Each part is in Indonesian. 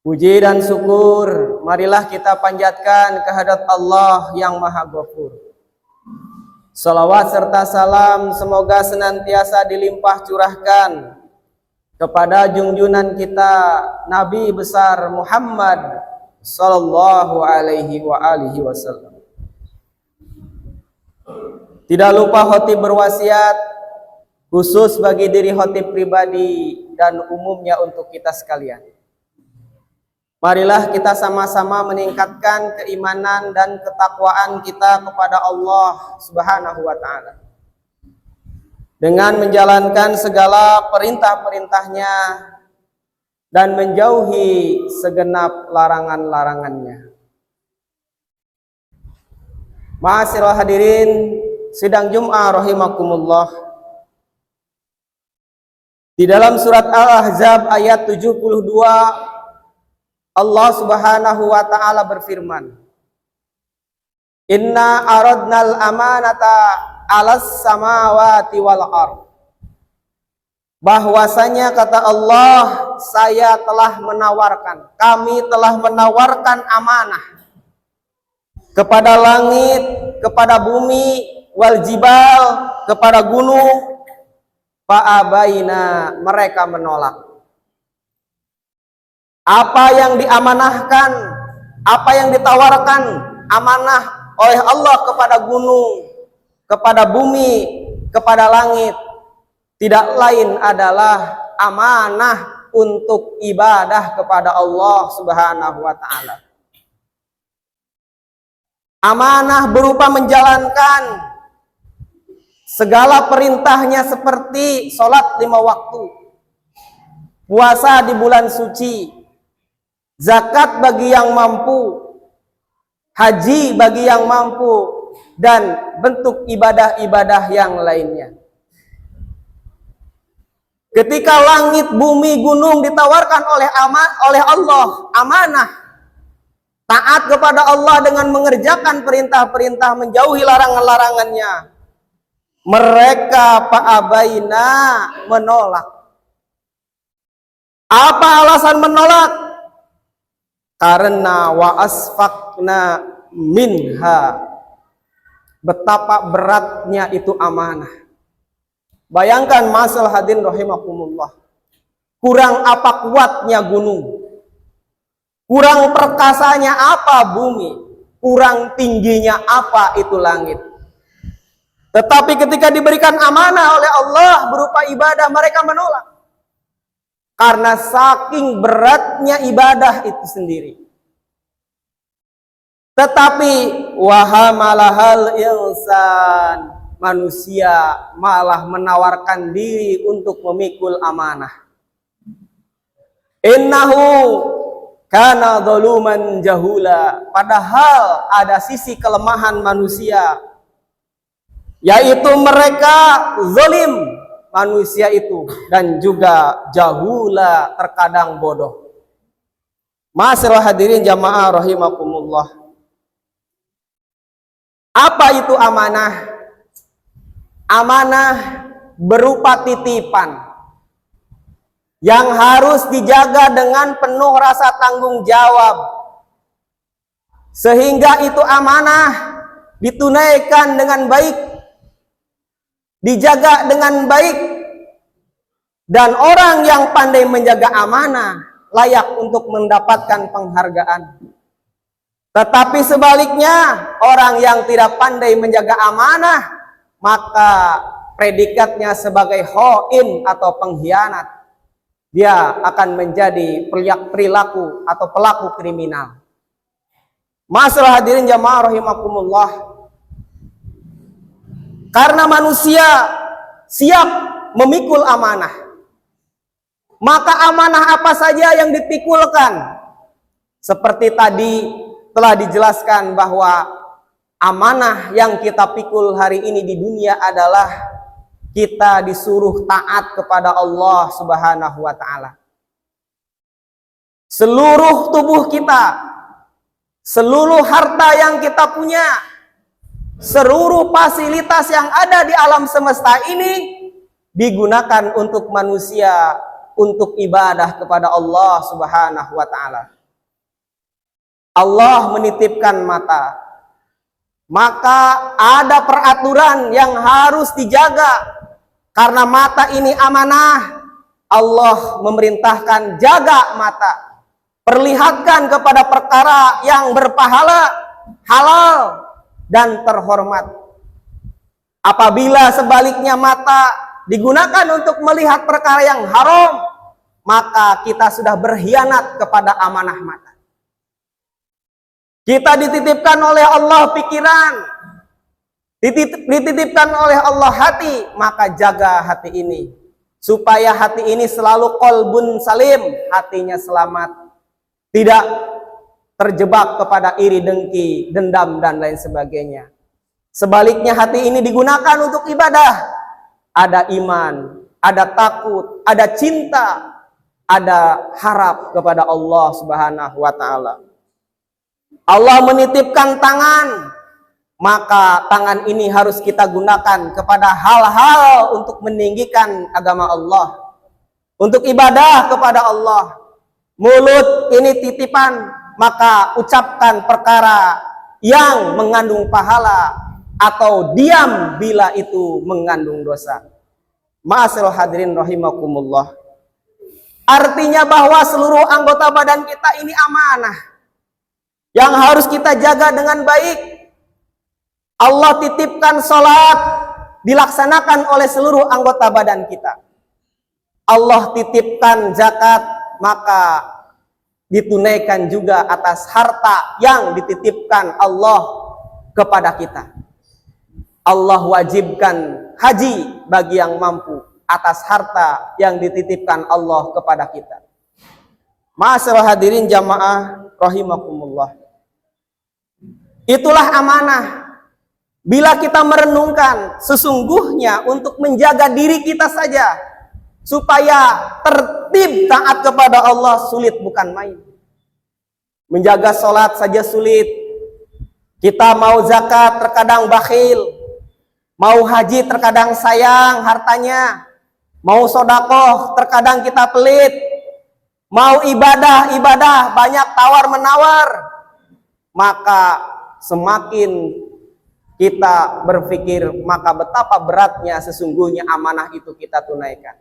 Puji dan syukur marilah kita panjatkan kehadrat Allah yang Maha Ghafur. Salawat serta salam semoga senantiasa dilimpah curahkan kepada junjungan kita Nabi besar Muhammad sallallahu alaihi wasallam. Tidak lupa khotib berwasiat khusus bagi diri khotib pribadi dan umumnya untuk kita sekalian. Marilah kita sama-sama meningkatkan keimanan dan ketakwaan kita kepada Allah Subhanahu wa Ta'ala dengan menjalankan segala perintah-perintahnya dan menjauhi segenap larangan-larangannya. Ma'asyiral hadirin sidang Jum'ah rahimakumullah. Di dalam surat Al-Ahzab ayat 72 Allah Subhanahu wa Ta'ala berfirman, Inna aradnal amanata 'alas samawati wal ard. Bahwasanya kata Allah, saya telah menawarkan, kami telah menawarkan amanah kepada langit, kepada bumi, wal jibal, kepada gunung. Fa'abaina, mereka menolak. Apa yang diamanahkan, apa yang ditawarkan amanah oleh Allah kepada gunung, kepada bumi, kepada langit, tidak lain adalah amanah untuk ibadah kepada Allah Subhanahu wa Ta'ala. Amanah berupa menjalankan segala perintahnya seperti sholat 5 waktu, puasa di bulan suci, zakat bagi yang mampu, haji bagi yang mampu, dan bentuk ibadah-ibadah yang lainnya. Ketika langit, bumi, gunung ditawarkan oleh Allah amanah, taat kepada Allah dengan mengerjakan perintah-perintah, menjauhi larangan-larangannya, mereka fa'abaina, menolak. Apa alasan menolak? Karena wa asfaqna minha, betapa beratnya itu amanah. Bayangkan masal hadirin rahimakumullah, kurang apa kuatnya gunung, kurang perkasanya apa bumi, kurang tingginya apa itu langit. Tetapi ketika diberikan amanah oleh Allah berupa ibadah, mereka menolak. Karena saking beratnya ibadah itu sendiri. Tetapi wahamalahal insan, manusia malah menawarkan diri untuk memikul amanah. Innahu kana zaluman jahula. Padahal ada sisi kelemahan manusia, yaitu mereka zalim, manusia itu, dan juga jahula, terkadang bodoh. Ma'asyiral hadirin jamaah rahimakumullah. Apa itu amanah? Amanah berupa titipan yang harus dijaga dengan penuh rasa tanggung jawab, sehingga itu amanah ditunaikan dengan baik, dijaga dengan baik, dan orang yang pandai menjaga amanah layak untuk mendapatkan penghargaan. Tetapi sebaliknya, orang yang tidak pandai menjaga amanah, maka predikatnya sebagai khain atau pengkhianat. Dia akan menjadi perilaku atau pelaku kriminal. Masalah hadirin jamaah rahimakumullah. Karena manusia siap memikul amanah, maka amanah apa saja yang dipikulkan, seperti tadi telah dijelaskan bahwa amanah yang kita pikul hari ini di dunia adalah kita disuruh taat kepada Allah Subhanahu wa Ta'ala. Seluruh tubuh kita, seluruh harta yang kita punya, seluruh fasilitas yang ada di alam semesta ini digunakan untuk manusia untuk ibadah kepada Allah Subhanahu wa taala. Allah menitipkan mata, maka ada peraturan yang harus dijaga. Karena mata ini amanah, Allah memerintahkan jaga mata. Perlihatkan kepada perkara yang berpahala, halal, dan terhormat. Apabila sebaliknya mata digunakan untuk melihat perkara yang haram, maka kita sudah berkhianat kepada amanah mata. Kita dititipkan oleh Allah pikiran, dititipkan oleh Allah hati, maka jaga hati ini. Supaya hati ini selalu qalbun salim, hatinya selamat. Tidak terjebak kepada iri, dengki, dendam, dan lain sebagainya. Sebaliknya hati ini digunakan untuk ibadah. Ada iman, ada takut, ada cinta, ada harap kepada Allah Subhanahu wa taala. Allah menitipkan tangan, maka tangan ini harus kita gunakan kepada hal-hal untuk meninggikan agama Allah, untuk ibadah kepada Allah. Mulut ini titipan, maka ucapkan perkara yang mengandung pahala, atau diam bila itu mengandung dosa. Ma'asyiral hadirin rahimakumullah. Artinya bahwa seluruh anggota badan kita ini amanah yang harus kita jaga dengan baik. Allah titipkan sholat dilaksanakan oleh seluruh anggota badan kita. Allah titipkan zakat, maka ditunaikan juga atas harta yang dititipkan Allah kepada kita. Allah wajibkan haji bagi yang mampu atas harta yang dititipkan Allah kepada kita. Ma'asyiral hadirin jamaah rahimakumullah. Itulah amanah. Bila kita merenungkan, sesungguhnya untuk menjaga diri kita saja, supaya tertib taat kepada Allah sulit bukan main. Menjaga sholat saja sulit. Kita mau zakat terkadang bakhil, mau haji terkadang sayang hartanya, mau sodakoh terkadang kita pelit, mau ibadah banyak tawar menawar. Maka semakin kita berpikir, maka betapa beratnya sesungguhnya amanah itu kita tunaikan.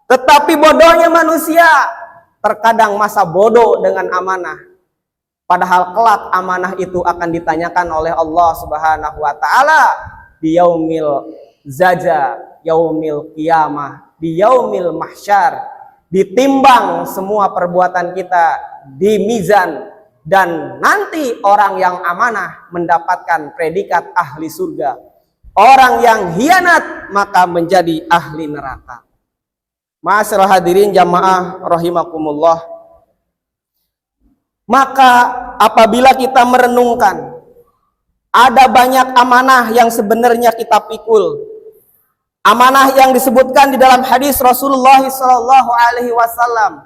Tetapi bodohnya manusia, terkadang masa bodoh dengan amanah. Padahal kelak amanah itu akan ditanyakan oleh Allah Subhanahu wa taala di yaumil zaja, yaumil qiyamah, di yaumil mahsyar. Ditimbang semua perbuatan kita di mizan, dan nanti orang yang amanah mendapatkan predikat ahli surga. Orang yang hianat maka menjadi ahli neraka. Ma'asyiral hadirin jamaah rahimakumullah. Maka apabila kita merenungkan, ada banyak amanah yang sebenarnya kita pikul. Amanah yang disebutkan di dalam hadis Rasulullah SAW,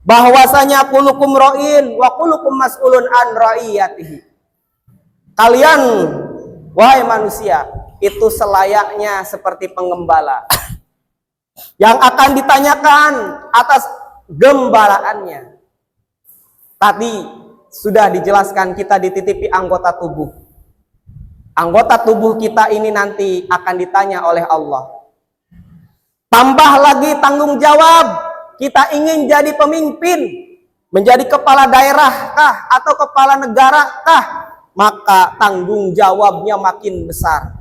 bahwasanya kulukum ra'in wa kulukum mas'ulun an ra'iyatihi. Kalian wahai manusia itu selayaknya seperti pengembala yang akan ditanyakan atas gembalaannya. Tadi sudah dijelaskan, kita dititipi anggota tubuh. Anggota tubuh kita ini nanti akan ditanya oleh Allah. Tambah lagi tanggung jawab. Kita ingin jadi pemimpin, menjadi kepala daerah kah atau kepala negara kah, maka tanggung jawabnya makin besar.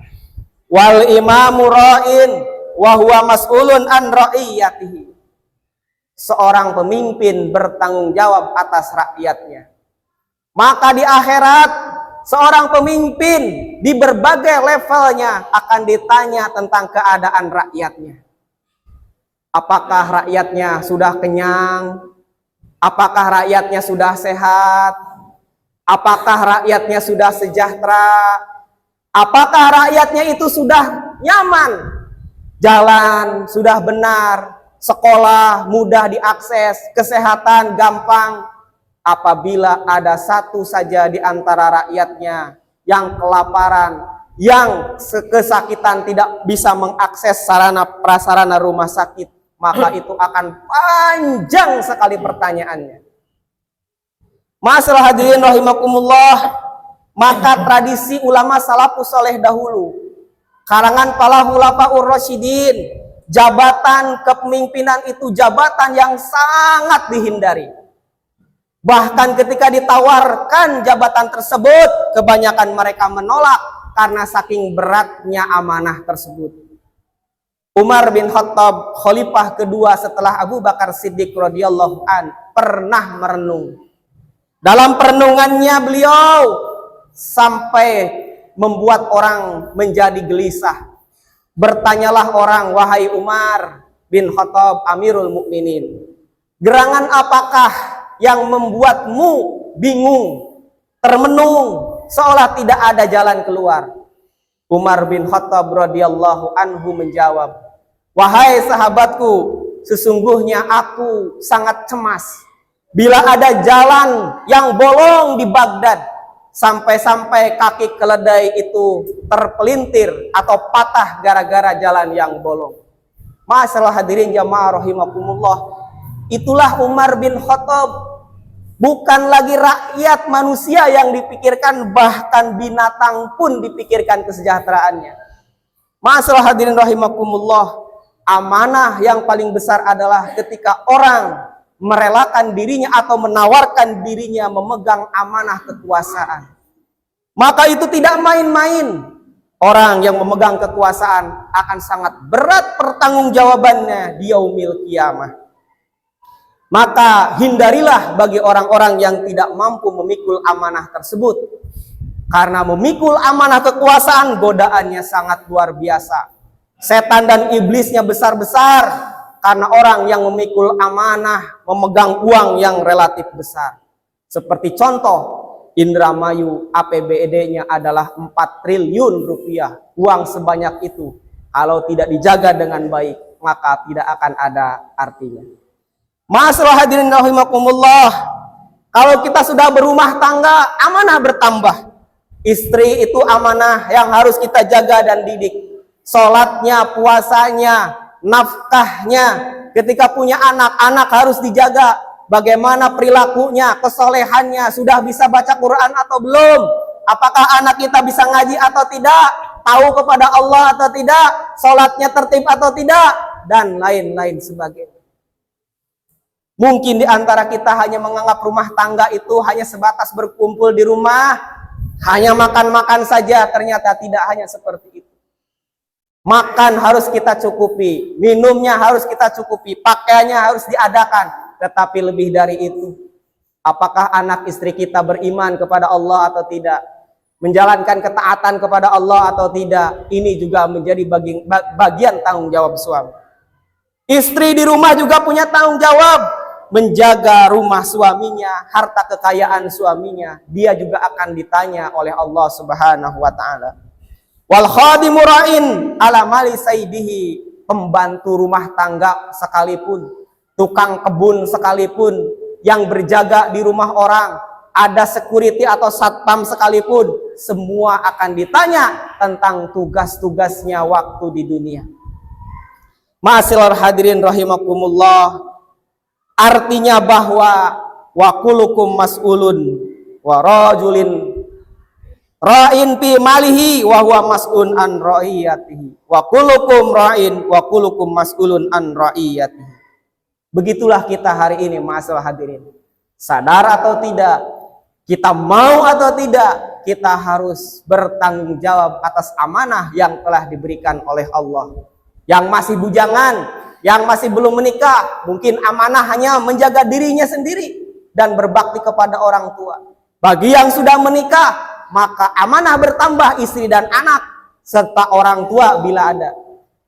Wal imamu ra'in wa huwa mas'ulun an ra'iyatihi. Seorang pemimpin bertanggung jawab atas rakyatnya. Maka di akhirat seorang pemimpin di berbagai levelnya akan ditanya tentang keadaan rakyatnya. Apakah rakyatnya sudah kenyang? Apakah rakyatnya sudah sehat? Apakah rakyatnya sudah sejahtera? Apakah rakyatnya itu sudah nyaman? Jalan sudah benar, sekolah mudah diakses, kesehatan gampang. Apabila ada satu saja di antara rakyatnya yang kelaparan, yang kesakitan, tidak bisa mengakses sarana prasarana rumah sakit, maka itu akan panjang sekali pertanyaannya. Masalah hadirin rahimakumullah, maka tradisi ulama salafus saleh dahulu, karangan para khulafaur rasyidin, jabatan kepemimpinan itu jabatan yang sangat dihindari. Bahkan ketika ditawarkan jabatan tersebut, kebanyakan mereka menolak karena saking beratnya amanah tersebut. Umar bin Khattab, khalifah kedua setelah Abu Bakar Siddiq radhiyallahu an, pernah merenung. Dalam perenungannya beliau sampai membuat orang menjadi gelisah. Bertanyalah orang, wahai Umar bin Khattab Amirul Mukminin, gerangan apakah yang membuatmu bingung, termenung, seolah tidak ada jalan keluar? Umar bin Khattab radhiyallahu anhu menjawab, wahai sahabatku, sesungguhnya aku sangat cemas bila ada jalan yang bolong di Baghdad, sampai-sampai kaki keledai itu terpelintir atau patah gara-gara jalan yang bolong. Masalah hadirin jamaah rahimakumullah, itulah Umar bin Khattab. Bukan lagi rakyat manusia yang dipikirkan, bahkan binatang pun dipikirkan kesejahteraannya. Masalah hadirin rahimakumullah, amanah yang paling besar adalah ketika orang merelakan dirinya atau menawarkan dirinya memegang amanah kekuasaan. Maka itu tidak main-main. Orang yang memegang kekuasaan akan sangat berat pertanggungjawabannya di yaumil qiyamah. Maka hindarilah bagi orang-orang yang tidak mampu memikul amanah tersebut. Karena memikul amanah kekuasaan godaannya sangat luar biasa. Setan dan iblisnya besar-besar. Karena orang yang memikul amanah memegang uang yang relatif besar. Seperti contoh, Indramayu APBD-nya adalah 4 triliun rupiah. Uang sebanyak itu kalau tidak dijaga dengan baik, maka tidak akan ada artinya. Masalah hadirin rahimakumullah, kalau kita sudah berumah tangga, amanah bertambah. Istri itu amanah yang harus kita jaga dan didik. Sholatnya, puasanya, nafkahnya. Ketika punya anak harus dijaga. Bagaimana perilakunya, kesolehannya, sudah bisa baca Quran atau belum? Apakah anak kita bisa ngaji atau tidak? Tahu kepada Allah atau tidak? Sholatnya tertib atau tidak? Dan lain-lain sebagainya. Mungkin di antara kita hanya menganggap rumah tangga itu hanya sebatas berkumpul di rumah, hanya makan-makan saja. Ternyata tidak hanya seperti itu. Makan harus kita cukupi, minumnya harus kita cukupi, pakaiannya harus diadakan. Tetapi lebih dari itu, apakah anak istri kita beriman kepada Allah atau tidak? Menjalankan ketaatan kepada Allah atau tidak? Ini juga menjadi bagian tanggung jawab suami. Istri di rumah juga punya tanggung jawab. Menjaga rumah suaminya, harta kekayaan suaminya, dia juga akan ditanya oleh Allah Subhanahu wa taala. Wal khadimu ra'in ala mali sayyidihi, pembantu rumah tangga sekalipun, tukang kebun sekalipun, yang berjaga di rumah orang, ada security atau satpam sekalipun, semua akan ditanya tentang tugas-tugasnya waktu di dunia. Ma'asyiral hadirin rahimakumullah, artinya bahwa wa kullukum mas'ulun wa rajulin ra'in fi malihi wa huwa mas'un an ra'iyatihi wa kullukum ra'in wa kullukum mas'ulun an ra'iyatihi. Begitulah kita hari ini, masalah hadirin. Sadar atau tidak, kita mau atau tidak, kita harus bertanggung jawab atas amanah yang telah diberikan oleh Allah. Yang masih bujangan, yang masih belum menikah, mungkin amanah hanya menjaga dirinya sendiri dan berbakti kepada orang tua. Bagi yang sudah menikah, maka amanah bertambah, istri dan anak, serta orang tua bila ada.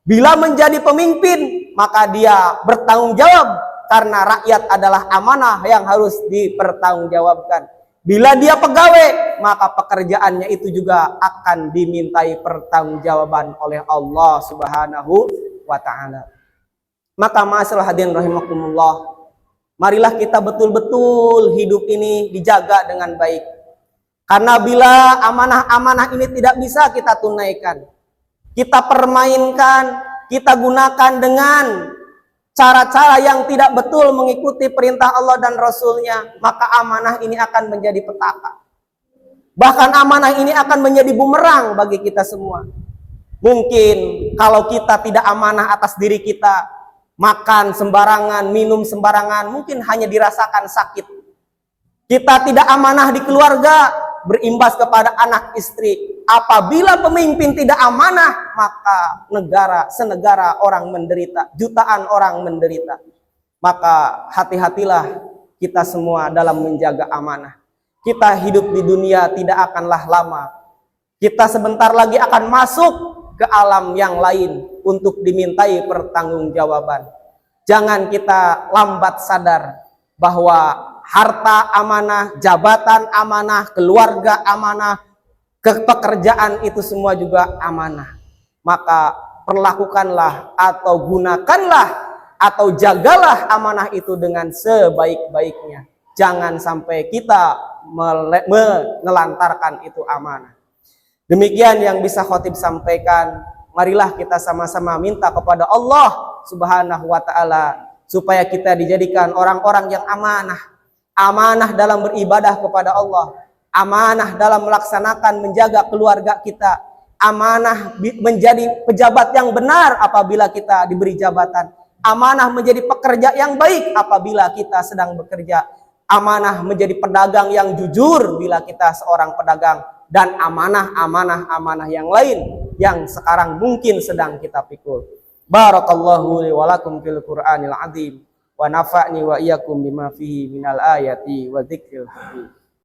Bila menjadi pemimpin, maka dia bertanggung jawab, karena rakyat adalah amanah yang harus dipertanggungjawabkan. Bila dia pegawai, maka pekerjaannya itu juga akan dimintai pertanggungjawaban oleh Allah Subhanahu wa ta'ala. Maka masalah hadirin rahimakumullah, marilah kita betul-betul hidup ini dijaga dengan baik. Karena bila amanah-amanah ini tidak bisa kita tunaikan, kita permainkan, kita gunakan dengan cara-cara yang tidak betul mengikuti perintah Allah dan Rasul-Nya, maka amanah ini akan menjadi petaka. Bahkan amanah ini akan menjadi bumerang bagi kita semua. Mungkin kalau kita tidak amanah atas diri kita, makan sembarangan, minum sembarangan, mungkin hanya dirasakan sakit. Kita tidak amanah di keluarga, berimbas kepada anak istri. Apabila pemimpin tidak amanah, maka senegara orang menderita, jutaan orang menderita. Maka hati-hatilah kita semua dalam menjaga amanah. Kita hidup di dunia tidak akanlah lama. Kita sebentar lagi akan masuk ke alam yang lain untuk dimintai pertanggungjawaban. Jangan kita lambat sadar bahwa harta amanah, jabatan amanah, keluarga amanah, pekerjaan itu semua juga amanah. Maka perlakukanlah atau gunakanlah atau jagalah amanah itu dengan sebaik-baiknya. Jangan sampai kita menelantarkan itu amanah. Demikian yang bisa khotib sampaikan. Marilah kita sama-sama minta kepada Allah Subhanahu wa ta'ala supaya kita dijadikan orang-orang yang amanah. Amanah dalam beribadah kepada Allah, amanah dalam melaksanakan menjaga keluarga kita, amanah menjadi pejabat yang benar apabila kita diberi jabatan, amanah menjadi pekerja yang baik apabila kita sedang bekerja, amanah menjadi pedagang yang jujur bila kita seorang pedagang, dan amanah yang lain yang sekarang mungkin sedang kita pikul. Barakallahu li wa lakum fil Qur'anil azim. Wa nafa'ni wa iyyakum bima fihi minal ayati wa dzikril hakim.